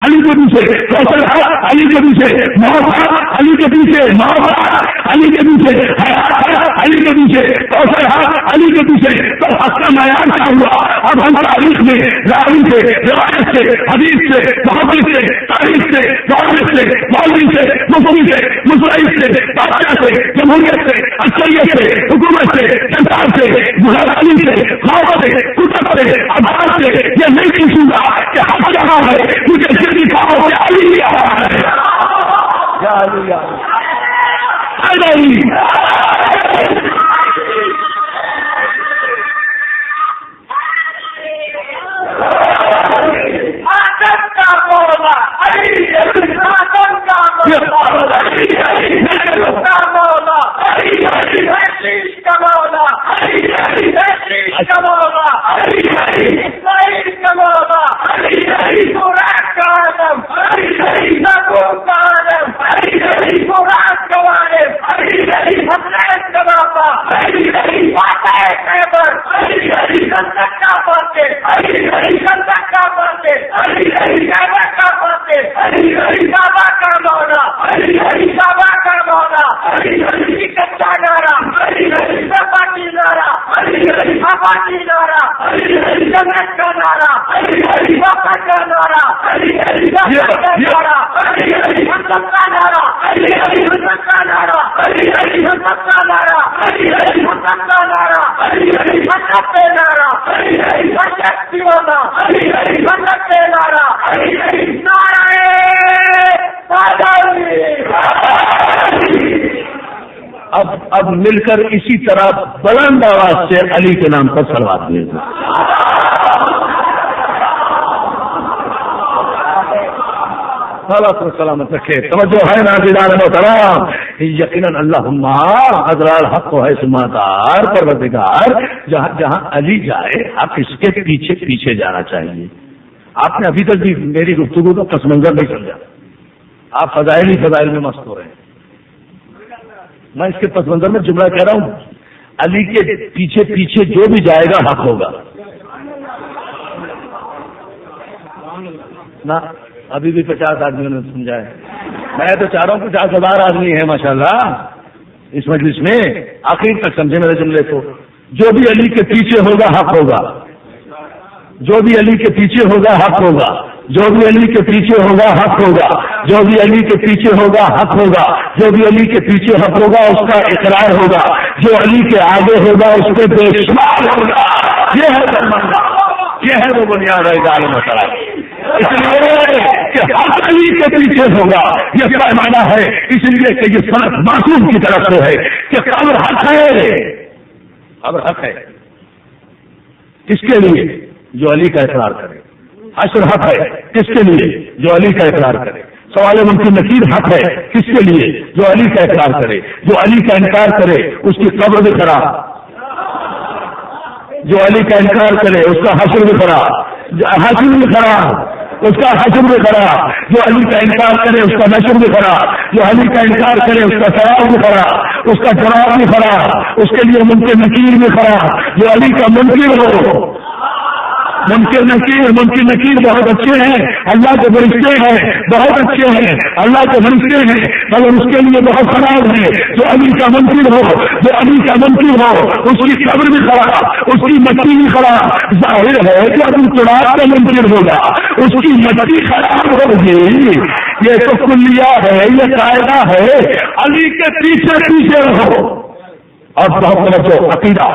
علی کے پیچھے کوثر ہے، علی کے پیچھے موت ہے، علی کے پیچھے موت ہے، علی کے پیچھے حیات ہے، علی کے پیچھے کوثر ہے، علی کے پیچھے تو حق کا معیار کیا ہوا؟ اب ہم تاریخ میں راوی سے، روایت سے، حدیث سے، محدث سے، تاریخ سے، مورخ سے، مولوی سے، مفتی سے، مصلح سے، بادشاہ سے، جمہوریت سے، اکثریت سے، حکومت سے، جنتا سے، علی سے، خواب سے، کتب سے، عدالت سے یہ نہیں پوچھوں گا کہ حق کہاں ہے، مجھے دکھاؤ کہ علی آ رہا ہے۔ یا علی اب مل کر اسی طرح بلند آواز سے علی کے نام پر صلوات بھیجو۔ سلامت رکھے، توجہ ہے ناظرین محترم، یقیناً اللہم حضرات حق ہے سماتار پروردگار، جہاں جہاں علی جائے آپ اس کے پیچھے پیچھے جانا چاہیے۔ آپ نے ابھی تک بھی میری گفتگو کا پس منظر نہیں سمجھا، آپ فضائل ہی فضائل میں مست ہو رہے ہیں۔ میں اس کے پس منظر میں جملہ کہہ رہا ہوں، علی کے پیچھے پیچھے جو بھی جائے گا حق ہوگا نا۔ ابھی بھی 50 آدمیوں نے سمجھا ہے، میں تو چاہ رہا ہوں 50,000 آدمی ہیں ماشاءاللہ اس مجلس میں، آخر تک سمجھے میرے جملے کو۔ جو بھی علی کے پیچھے ہوگا حق ہوگا، جو بھی علی کے پیچھے ہوگا حق ہوگا، جو بھی علی کے پیچھے ہوگا حق ہوگا، جو بھی علی کے پیچھے ہوگا حق ہوگا، جو بھی علی کے پیچھے حق ہوگا اس کا اقرار ہوگا، جو علی کے آگے ہوگا اس کے بے شمار ہوگا۔ یہ ہے درمندہ، یہ ہے وہ بنیاد ہے عالم مسئلہ، اس لیے کہ حق علی کے پیچھے ہوگا یہ پیمانہ ہے، اس لیے کہ یہ سند معصوم کی طرف سے ہے کہ قبر حق ہے، قبر حق ہے کس کے لیے؟ جو علی کا اقرار کرے۔ حشر حق ہے کس کے لیے؟ جو علی کا اقرار کرے۔ سوال منکر نکیر حق ہے کس کے لیے؟ جو علی کا اقرار کرے۔ جو علی کا انکار کرے اس کی قبر بھی خراب، جو علی کا انکار کرے اس کا حشر بھی خراب، حشر بھی خراب، اس کا حشر بھی خراب، جو علی کا انکار کرے اس کا نشر بھی خراب، جو علی کا انکار کرے اس کا ثواب بھی خراب، اس کا جواب بھی خراب، اس کے لیے منکر نکیر بھی خراب۔ جو علی کا منکر ہو، منکر نکیر بہت اچھے ہیں، اللہ کے فرشتے ہیں بہت اچھے ہیں، اللہ کے فرشتے ہیں، مگر اس کے لیے بہت خراب ہے۔ جو علی کا منکر ہو، جو علی کا منکر ہو اس کی قبر بھی خراب، اس کی مٹی بھی خراب۔ ظاہر ہے کہ ابو قرآن کا منکر ہوگا اس کی مٹی خراب ہوگی۔ یہ تو کلیہ ہے، یہ قاعدہ ہے، علی کے پیچھے پیچھے رہو۔ اور بہت توجہ عقیدہ،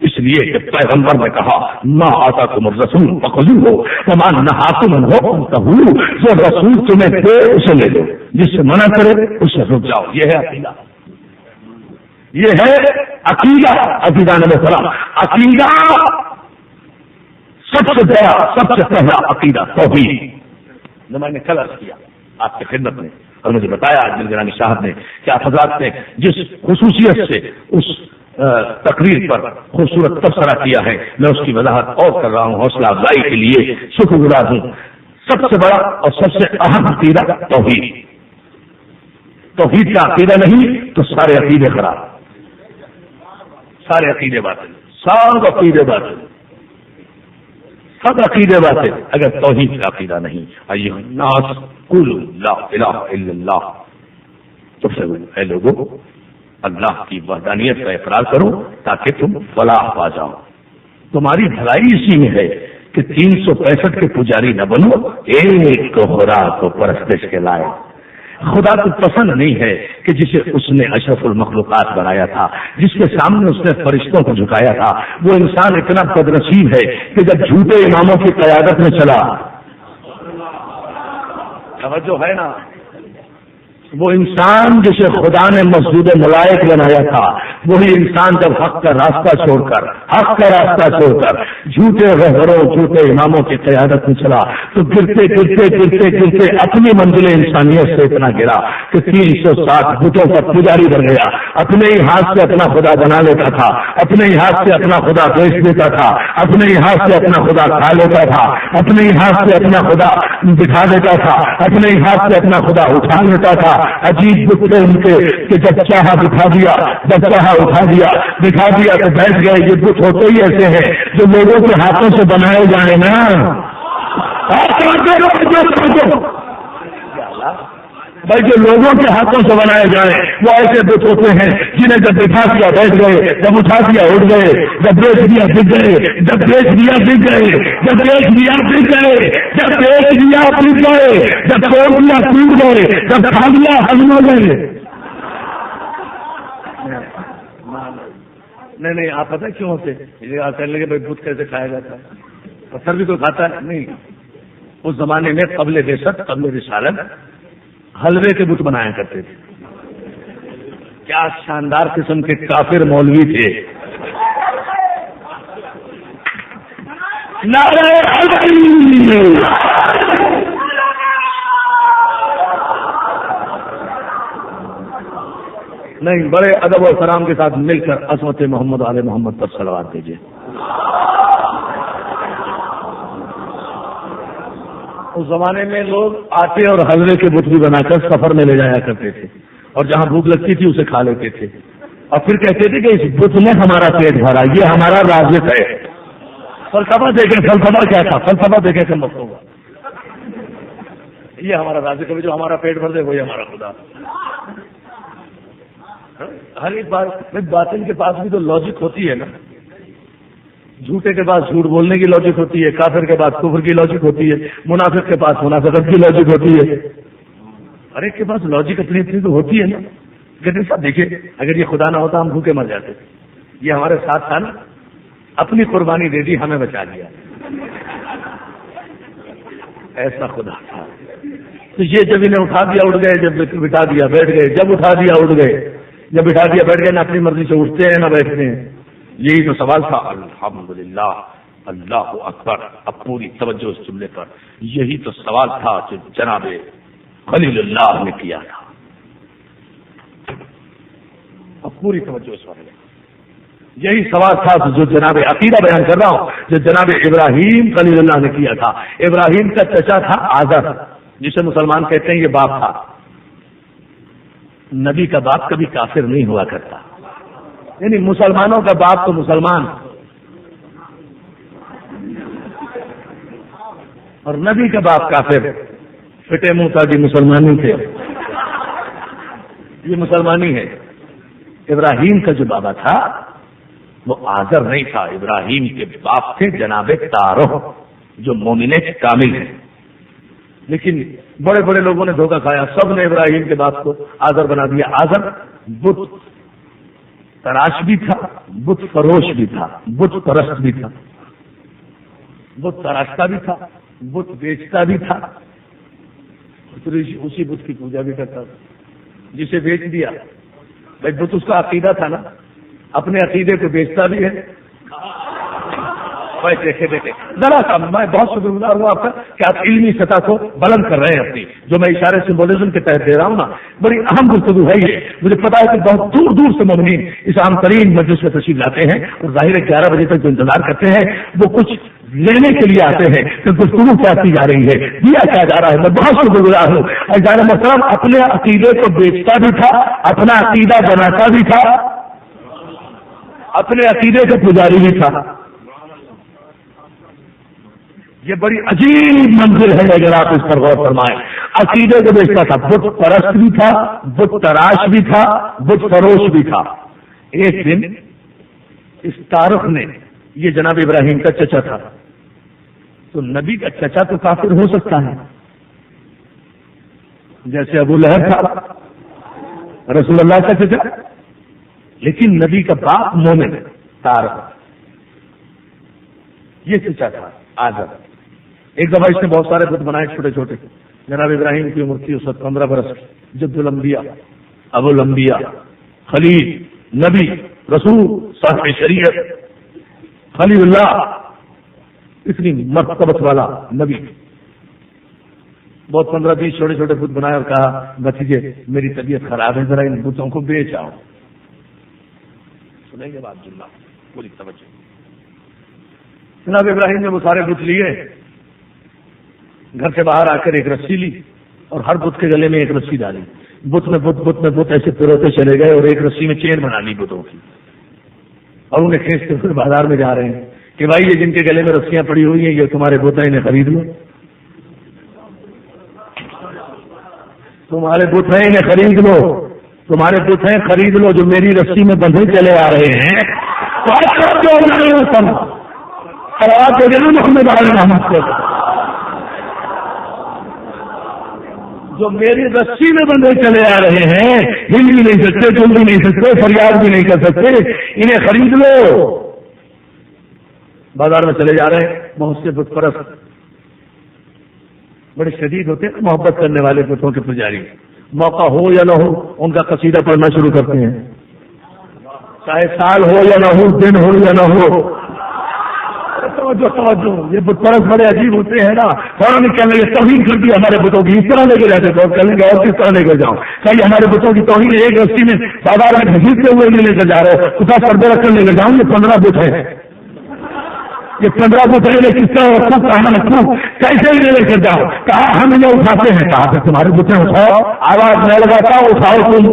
اس لیے کہ پیغمبر نے کہا ما آتاکم الرسول فخذوہ وما نہاکم عنہ فانتہوا، جو رسول تمہیں دے اسے لے لو، جس سے منع کرے اس سے رک جاؤ۔ یہ ہے عقیدہ، یہ ہے عقیدہ۔ عقیدہ نبی سلام، عقیدہ سب سے بڑا، سب سے پہلا عقیدہ توحید، جو میں نے کل عرض کیا آپ کی خدمت میں، اور مجھے بتایا آج گرانی صاحب نے کہ آپ حضرات نے جس خصوصیت سے اس تقریر پر خوبصورت تبصرہ کیا ہے، میں اس کی وضاحت اور کر رہا ہوں، حوصلہ افزائی کے لیے شکر گزار ہوں۔ سب سے بڑا اور سب سے اہم عقیدہ توحید۔ توحید کا عقیدہ نہیں تو سارے عقیدے خراب، سارے عقیدے باطل، سارے عقیدے باطل، سب عقیدے باتیں، اگر توحید کا عقیدہ نہیں، ایھا الناس قولوا لا الہ الا اللہ، تو اے لوگوں اللہ کی وحدانیت کا اقرار کرو تاکہ تم فلاح پا جاؤ۔ تمہاری بھلائی اسی میں ہے کہ 365 کے پجاری نہ بنو، ایک کو خدا کو پرستش کے لائے۔ خدا کو پسند نہیں ہے کہ جسے اس نے اشرف المخلوقات بنایا تھا، جس کے سامنے اس نے فرشتوں کو جھکایا تھا، وہ انسان اتنا بدنصیب ہے کہ جب جھوٹے اماموں کی قیادت میں چلا، توجہ ہے نا، وہ انسان جسے خدا نے مسجود ملائک بنایا تھا، وہی انسان جب حق کا راستہ چھوڑ کر جھوٹے رہبروں جھوٹے اماموں کی قیادت میں چلا تو گرتے گرتے گرتے گرتے اپنی منزل انسانیت سے اتنا گرا کہ 360 بتوں کا پجاری بن گیا، اپنے ہی ہاتھ سے اپنا خدا بنا لیتا تھا، اپنے ہی ہاتھ سے اپنا خدا بیچ دیتا تھا، اپنے ہی ہاتھ سے اپنا خدا کھا لیتا تھا، اپنے ہی ہاتھ سے اپنا خدا دکھا دیتا تھا، اپنے ہی ہاتھ سے اپنا خدا اٹھا لیتا تھا۔ عجیب بت تھے ان کے کہ جب چاہا دکھا دیا، جب چاہا اٹھا دیا، دکھا دیا تو بیٹھ گئے۔ یہ بت ہوتے ہی ایسے ہیں جو لوگوں کے ہاتھوں سے بنائے جائیں نا، بھائی جو لوگوں کے ہاتھوں سے بنائے جائیں وہ ایسے بت ہوتے ہیں جنہیں جب دکھا دیا بیٹھ گئے، جب اٹھا دیا اٹھ گئے، جب بیچ دیا بک گئے، جب بیچ دیا بک گئے، جب بیچ دیا بک گئے، جب بیچ دیا بک گئے، جب توڑ دیا ٹوٹ گئے، جب کھا دیا ہزم ہو گئے۔ نہیں آپ پتہ کیوں ہوتے کہنے لگے بھائی بت کیسے کھایا جاتا ہے؟ پتھر بھی تو کھاتا ہے نہیں۔ اس زمانے میں قبل بعثت قبل رسالت حلوے کے بت بنایا کرتے تھے۔ کیا شاندار قسم کے کافر مولوی تھے۔ نعرہ حیدری، نہیں بڑے ادب و احترام کے ساتھ مل کر عظمت محمد آل محمد پر صلوات دیجیے۔ اس زمانے میں لوگ آٹے اور حلوے کے بت بھی بنا کر سفر میں لے جایا کرتے تھے، اور جہاں بھوک لگتی تھی اسے کھا لیتے تھے، اور پھر کہتے تھے کہ اس بت نے ہمارا پیٹ بھرا، یہ ہمارا رازق ہے۔ فلسفہ دیکھیں، فلسفہ کیا تھا؟ فلسفہ دیکھیں کہ مت ہوگا، یہ ہمارا رازق ہے، جو ہمارا پیٹ بھر دے وہی ہمارا خدا۔ ہر ایک بات باطل کے پاس بھی تو لاجک ہوتی ہے نا، جھوٹے کے پاس جھوٹ بولنے کی لاجک ہوتی ہے، کافر کے پاس کفر کی لاجک ہوتی ہے، منافق کے پاس منافقت کی لاجک ہوتی ہے، ہر ایک کے پاس لاجک اپنی اپنی تو ہوتی ہے نا۔ لیکن صاحب دیکھیے، اگر یہ خدا نہ ہوتا ہم بھوکے مر جاتے، یہ ہمارے ساتھ تھا نا، اپنی قربانی دے دی ہمیں بچا لیا، ایسا خدا تھا۔ تو یہ جب انہیں اٹھا دیا اٹھ گئے، جب بٹھا دیا بیٹھ گئے، جب اٹھا دیا اٹھ گئے، جب بٹھا دیا بیٹھ گئے، نہ اپنی مرضی سے اٹھتے ہیں نہ بیٹھتے ہیں۔ یہی تو سوال تھا۔ الحمدللہ، اللہ اکبر۔ اب پوری توجہ اس جملے پر، یہی تو سوال تھا جو جناب خلیل اللہ نے کیا تھا۔ اب پوری توجہ اس والے، یہی سوال تھا جو جناب عقیدہ بیان کر رہا ہوں، جو جناب ابراہیم خلیل اللہ نے کیا تھا۔ ابراہیم کا چچا تھا آزر، جسے مسلمان کہتے ہیں، یہ باپ تھا۔ نبی کا باپ کبھی کافر نہیں ہوا کرتا، یعنی مسلمانوں کا باپ تو مسلمان، اور نبی کا باپ کافر، فٹے منہ کا بھی مسلمانی تھے، یہ مسلمانی ہے۔ ابراہیم کا جو بابا تھا وہ آزر نہیں تھا، ابراہیم کے باپ تھے جناب تارہ، جو مومن کامل ہیں۔ لیکن بڑے بڑے لوگوں نے دھوکہ کھایا، سب نے ابراہیم کے باپ کو آزر بنا دیا۔ آزر بت تراش بھی تھا، بت فروش بھی تھا، بت پرست بھی تھا، بت تراشتا بھی تھا، بت بیچتا بھی تھا، اسی بت کی پوجا بھی کرتا تھا۔ جسے بیچ دیا، بھائی بت اس کا عقیدہ تھا نا، اپنے عقیدے کو بیچتا بھی ہے۔ دیکھے ذرا سا، میں بہت شکر گزار ہوں آپ کا کہ آپ علمی سطح کو بلند کر رہے ہیں اپنی، جو میں اشارے سمبولزم کے تحت دے رہا ہوں نا، بڑی اہم گفتگو ہے یہ۔ مجھے پتا ہے کہ بہت دور دور سے مومنین اس عام ترین مجلس میں تشریف لاتے ہیں، اور ظاہر ہے 11 بجے تک جو انتظار کرتے ہیں وہ کچھ لینے کے لیے آتے ہیں کہ گفتگو کیا کی جا رہی ہے، دیا کیا جا رہا ہے۔ میں بہت شکر گزار ہوں۔ اجازت محترم اپنے عقیدے کو بیچتا بھی تھا، اپنا عقیدہ بناتا بھی تھا، اپنے عقیدے کے پجاری بھی تھا۔ یہ بڑی عجیب منظر ہے اگر آپ اس پر غور فرمائیں. عقیدے کو دیکھتا تھا، بت پرست بھی تھا، بت تراش بھی تھا، بت فروش بھی تھا. ایک دن اس تارخ نے، یہ جناب ابراہیم کا چچا تھا، تو نبی کا چچا تو کافر ہو سکتا ہے جیسے ابو لہب تھا رسول اللہ کا چچا، لیکن نبی کا باپ مومن تارخ، یہ چچا تھا آزر. ایک دفعہ اس نے بہت سارے بت بنائے چھوٹے چھوٹے. جناب ابراہیم کی عمر تھی اس وقت 15 برس. جد الانبیاء، ابو الانبیاء، خلیل، نبی، رسول، صاحب شریعت، خلیل اللہ، اتنی مرتبت والا نبی. بہت 15-20 چھوٹے چھوٹے بت بنائے اور کہا بھتیجے میری طبیعت خراب ہے، ذرا ان بتوں کو بیچ آؤ. سنیں گے بات جملہ پوری توجہ. جناب ابراہیم نے وہ سارے بت لیے، گھر سے باہر آ کر ایک رسی لی اور ہر بت کے گلے میں ایک رسی ڈالی. بت میں بت ایسے پروتے چلے گئے اور ایک رسی میں چین بنا لی بتوں کی، اور انہیں کھینچتے پھر بازار میں جا رہے ہیں کہ بھائی یہ جن کے گلے میں رسیاں پڑی ہوئی ہیں یہ تمہارے بت ہیں، انہیں خرید لو. تمہارے بت ہیں انہیں خرید لو، تمہارے بت ہیں خرید لو جو میری رسی میں بندھے چلے آ رہے ہیں. محمد جو میری رسی میں بندھے چلے آ رہے ہیں، ہل بھی نہیں سکتے، تم بھی نہیں سکتے، فریاد بھی نہیں کر سکتے، انہیں خرید لو. بازار میں چلے جا رہے ہیں. بہت سے بت پرست بڑے شدید ہوتے ہیں، محبت کرنے والے بتوں کے پجاری، موقع ہو یا نہ ہو ان کا قصیدہ پڑھنا شروع کرتے ہیں، چاہے سال ہو یا نہ ہو، دن ہو یا نہ ہو. توجہ یہ بت پرست بڑے عجیب ہوتے ہیں نا. فوراً کہنے لگے توہین کر دی ہمارے بتوں کی، اس طرح لے کے جاتے تو کہنے لگے اور کس طرح لے کر جاؤں. کہیں ہمارے بتوں کی توہین ایک رسی میں بازار میں گھسیٹتے ہوئے نہیں لے کر جا رہے، اس کا پردے رکھ کر لے کر جاؤں. یہ 15 بت ہے، یہ 15 بت ہے، کس طرح رکھوں، کہاں رکھوں، کیسے ہی لے کر جاؤ. کہا ہم انہیں اٹھاتے ہیں. کہا کہ تمہارے بتیں اٹھاؤ، آواز میں لگاتا ہوں اٹھاؤ تم.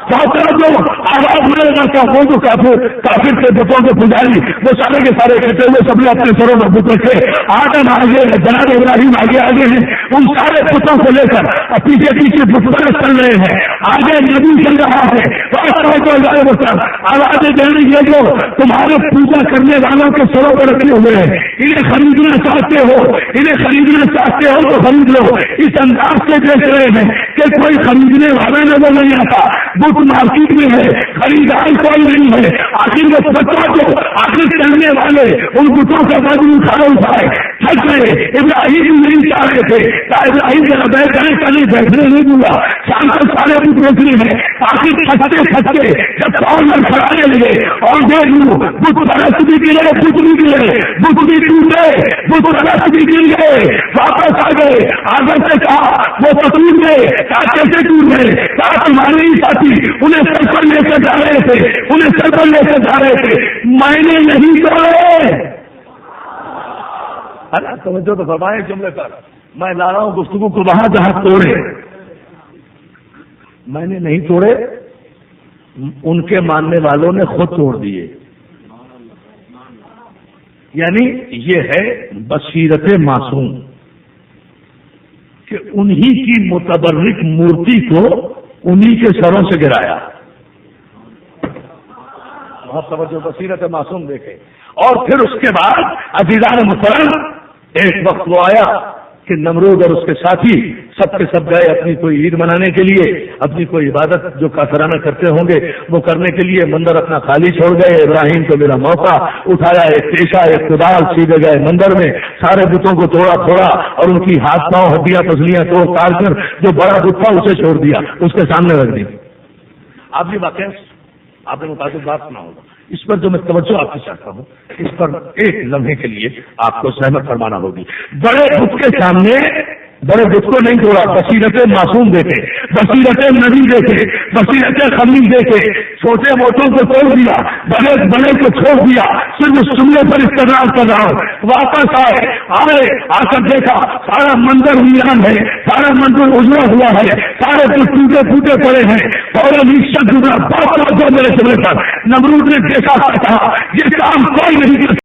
جو آواز میں لگاتا ہوں جو کافر کے بتوں کے پجاری وہ سارے کے سارے کہتے ہوئے سب نے اپنے سروں میں بت رکھے. آدم آگے، جناب ابراہیم آگے ہیں، ان سارے بتوں کو لے کر پیچھے پیچھے بت پرست چل رہے ہیں. آگے نبی چل رہا ہے. آوازیں دے رہی ہے جو تمہارے پوجا کرنے والوں کے سروں پر رکھے ہوئے ہیں. انہیں خریدنا چاہتے ہو، انہیں خریدنا چاہتے ہو تو خرید لو. اس انداز سے دیکھ رہے ہیں کہ کوئی خریدنے والا نظر نہیں آتا. بت مارکیٹ میں ہے، خریدار کوئی نہیں ہے. آخر وہ بچوں کو آخر کرنے والے ان بتوں کا وزن اٹھائے تھک گئے. ابراہیم نہیں چاہ رہے تھے، ابراہیم ذرا بیٹھ جائیں، کہیں بیٹھنے نہیں دوں. شام کو سارے بت بیچنے میں آخر تھکتے جب پاؤں میں کھڑانے لگے اور دیکھ لوں بت پرست بھی گرے، بت بھی گرے، بت بھی ٹوٹے، بت پرست بھی گر گئے. واپس آ گئے. آگر سے کہا وہ تو ٹوٹ گئے. کہا کیسے ٹوٹ گئے؟ کہا تمہارے ہی ساتھی انہیں سر پر لے کر جا رہے تھے، انہیں سر پر لے کر جا رہے تھے، میں نے نہیں توڑے. توجہ تو فرمائے جملے پر. میں لا رہا ہوں گفتگو کو وہاں جہاں توڑے. میں نے نہیں توڑے، ان کے ماننے والوں نے خود توڑ دیے. یعنی یہ ہے بصیرت معصوم کہ انہی کی متبرک مورتی کو انہی کے سروں سے گرایا. بہت توجہ، بصیرت معصوم دیکھے. اور پھر اس کے بعد عزیزان محترم ایک وقت وہ آیا کہ نمرود اور اس کے ساتھی سب کے سب گئے اپنی کوئی عید منانے کے لیے، اپنی کوئی عبادت جو کافرانہ کرتے ہوں گے وہ کرنے کے لیے مندر اپنا خالی چھوڑ گئے. ابراہیم کو میرا موقع اٹھایا، ایک پیشہ ایک کدال سیدھے گئے مندر میں، سارے بتوں کو توڑا اور ان کی ہاتھ پاؤں ہڈیاں پسلیاں توڑ تاڑ کر جو بڑا بت تھا اسے چھوڑ دیا، اس کے سامنے رکھ دی. آپ یہ واقعہ آپ نے متعدد بات سنا ہوگا. اس پر جو میں توجہ آپ سے چاہتا ہوں، اس پر ایک لمحے کے لیے آپ کو سہمت فرمانا ہوگی. بڑے بت کے سامنے بڑے بت کو نہیں توڑا، بصیرت معصوم دیکھے، بصیرت نبی دیکھے، بصیرت خلیل دیکھے. چھوٹے موٹوں کو توڑ دیا، بڑے کو چھوڑ دیا. صرف اس جملے پر استدلال کر رہا ہوں. واپس آ کر دیکھا سارا منظر ویران ہے، سارا منظر اجڑا ہوا ہے، سارے بت ٹوٹے پھوٹے پڑے ہیں. اور میرے چمڑے پر نمرود نے دیکھا تھا یہ کام کوئی نہیں کر